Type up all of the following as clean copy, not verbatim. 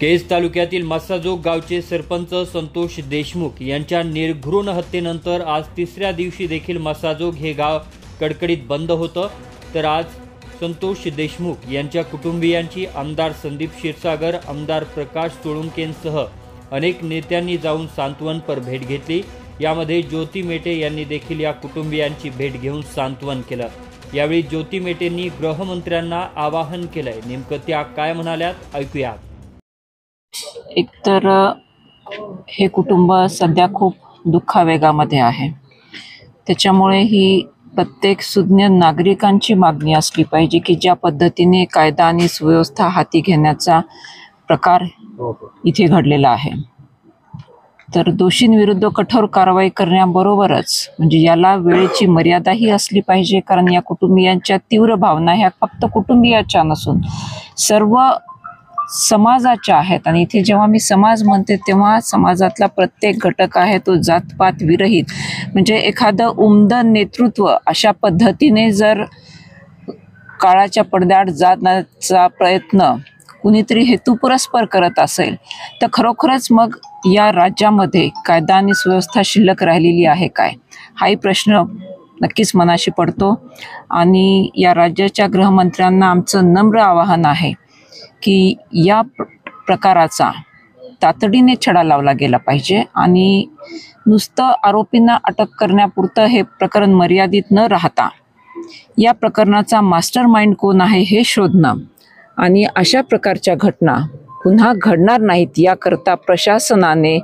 केज तालुक्यातील मस्साजोग गावचे सरपंच संतोष देशमुख यांच्या निर्घृण हत्येनंतर आज तिसऱ्या दिवशी देखील मस्साजोग हे गाव कडकडीत बंद होतं। तर आज संतोष देशमुख यांच्या कुटुंबियांची आमदार संदीप क्षीरसागर, आमदार प्रकाश सोळुंकेंसह अनेक नेत्यांनी जाऊन सांत्वनपर भेट घेतली। यामध्ये ज्योती मेटे यांनी देखील या कुटुंबियांची भेट घेऊन सांत्वन केलं। यावेळी ज्योती मेटेंनी गृहमंत्र्यांना आवाहन केलंय। नेमकं त्या काय म्हणाल्यात ऐकूया। एकतर हे कुटुंब सध्या खूप दुःखावेगामध्ये आहे। त्याच्यामुळे ही प्रत्येक सुज्ञ नागरिकांची मागणी असली पाहिजे की ज्या पद्धतीने कायदा आणि सुव्यवस्था हाती घेण्याचा प्रकार इथे घडलेला आहे, तर दोषींविरुद्ध कठोर कारवाई करण्याबरोबरच म्हणजे याला वेळेची मर्यादाही असली पाहिजे। कारण या कुटुंबियांच्या तीव्र भावना ह्या फक्त कुटुंबियाच्या नसून सर्व समाजाच्या आहेत। आणि इथे जेव्हा मी समाज म्हणते तेव्हा समाजातला प्रत्येक घटक आहे तो जातपात विरहित, म्हणजे एखादं उमदं नेतृत्व अशा पद्धतीने जर काळाच्या पडद्याआड जाण्याचा प्रयत्न कुणीतरी हेतुपुरस्पर करत असेल तर खरोखरच मग या राज्यामध्ये कायदा आणि सुव्यवस्था शिल्लक राहिलेली आहे काय, हाही प्रश्न नक्कीच मनाशी पडतो। आणि या राज्याच्या गृहमंत्र्यांना आमचं नम्र आवाहन आहे की या प्रकाराचा तातडीने छडा लावला गेला पाहिजे आणि नुसतं आरोपींना अटक करण्यापुरतं हे प्रकरण मर्यादित न राहता या प्रकरणाचा मास्टर माइंड कोण आहे हे शोधणं आणि अशा प्रकारच्या घटना पुन्हा घडणार नाहीत याकरता प्रशासनाने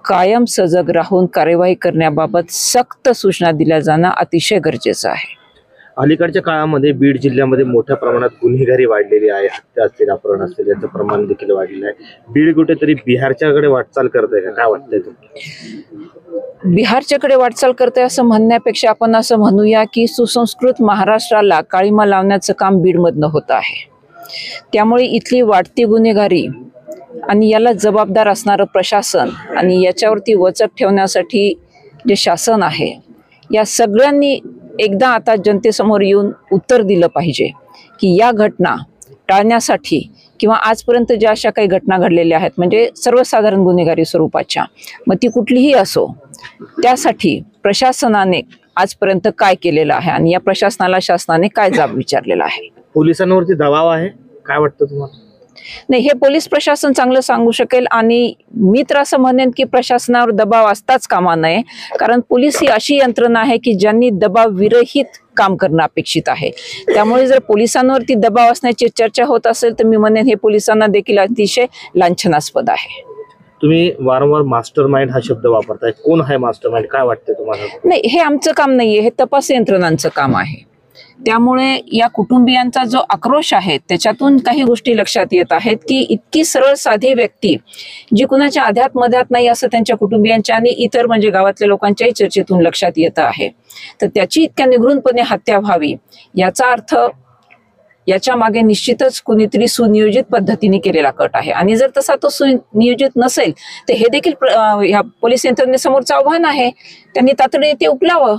कायम सजग राहून कार्यवाही करण्याबाबत सक्त सूचना दिल्या जाणं अतिशय गरजेचं आहे। अलीकडच्या काळामध्ये बीड जिल्ह्यामध्ये मोठ्या प्रमाणात गुन्हेगारी वाढलेली आहे। हत्या असतील, अपहरण असतील, याचं प्रमाण देखील वाढलेलं आहे। बीड कुठेतरी बिहारच्याकडे वाटचाल करते का, काय वाटतंय तुम्हाला? बिहारच्याकडे वाटचाल करते असं म्हणण्यापेक्षा आपण असं म्हणूया की सुसंस्कृत महाराष्ट्राला काळीमा लावण्याचं काम बीडमधनं होत आहे। त्यामुळे इथली वाढती गुन्हेगारी आणि याला जबाबदार असणारं प्रशासन आणि याच्यावरती वचक ठेवण्यासाठी जे शासन आहे, या सगळ्यांनी एकदा आता जनतेसमोर येऊन उत्तर दिलं पाहिजे की या घटना टाळण्यासाठी किंवा आजपर्यंत ज्या अशा काही घटना घडलेल्या आहेत म्हणजे सर्वसाधारण गुन्हेगारी स्वरूपाच्या, मग ती कुठलीही असो, त्यासाठी प्रशासनाने आजपर्यंत काय केलेलं आहे आणि या प्रशासनाला शासनाने काय जाब विचारलेला आहे। पोलिसांवरती दबाव आहे, काय वाटतं तुम्हाला? नाही, हे पोलीस प्रशासन चांगलं सांगू शकेल आणि मी तर असं म्हणेन की प्रशासनावर दबाव असताच कामा नये। कारण पोलीस ही अशी यंत्रणा आहे की ज्यांनी दबाव विरहित काम करणं अपेक्षित आहे। त्यामुळे जर पोलिसांवरती दबाव असण्याची चर्चा होत असेल तर मी म्हणेन हे पोलिसांना देखील अतिशय लांछनास्पद आहे। तुम्ही वारंवार मास्टर माइंड हा शब्द वापरताय, कोण आहे मास्टर माइंड, काय वाटतंय तुम्हाला? नाही, हे आमचं काम नाहीये, हे तपास यंत्रणांचं काम आहे। त्यामुळे या कुटुंबियांचा जो आक्रोश आहे त्याच्यातून काही गोष्टी लक्षात येत आहेत की इतकी सरळ साधी व्यक्ती जी कुणाच्या आध्यात मध्यात नाही असं त्यांच्या कुटुंबियांच्या आणि इतर म्हणजे गावातल्या लोकांच्याही चर्चेतून लक्षात येत आहे। तर त्याची इतक्या निगृणपणे हत्या व्हावी याचा अर्थ याच्या मागे निश्चितच कुणीतरी सुनियोजित पद्धतीने केलेला कट आहे। आणि जर तसा तो सुनियोजित नसेल तर हे देखील ह्या पोलीस यंत्रणेसमोरचं आव्हान आहे, त्यांनी तातडीने ते उकलावं।